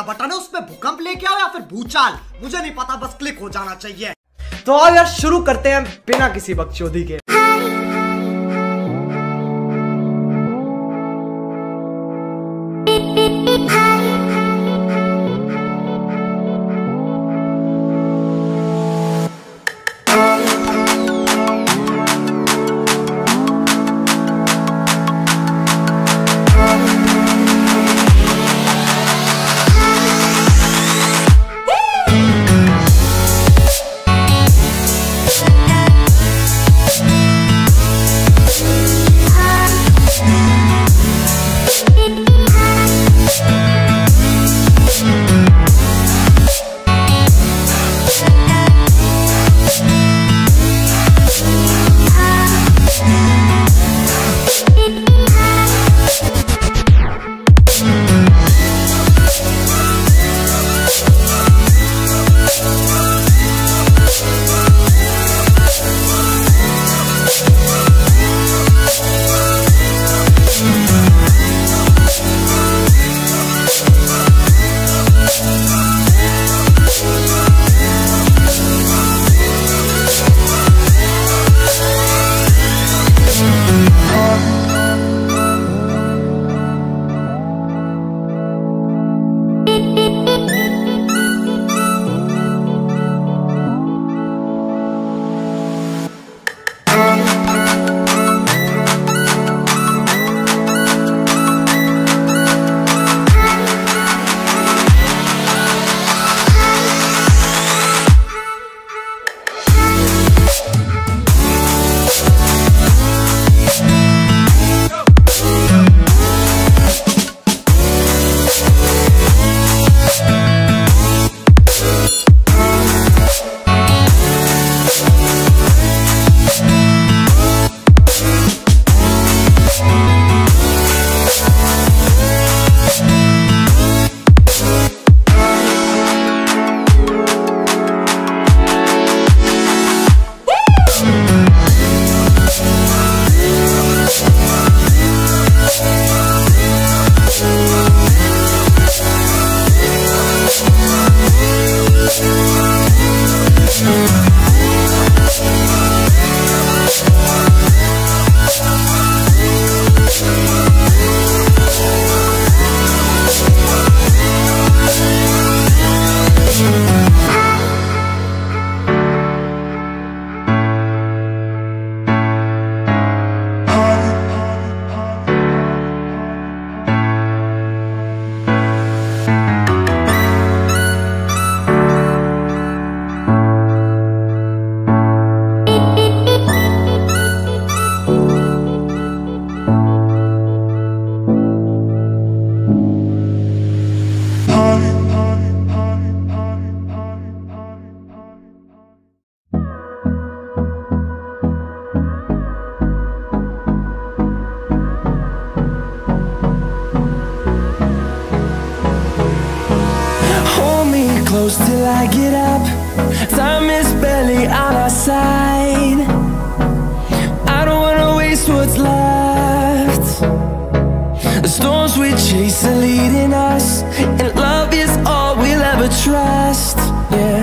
वाला बटन है उसमें भूकंप लेके आओ या फिर भूचाल, मुझे नहीं पता, बस क्लिक हो जाना चाहिए। तो आओ यार शुरू करते हैं बिना किसी बकचोदी के। Close till I get up. Time is barely on our side. I don't wanna waste what's left. The storms we chase are leading us, and love is all we'll ever trust. Yeah.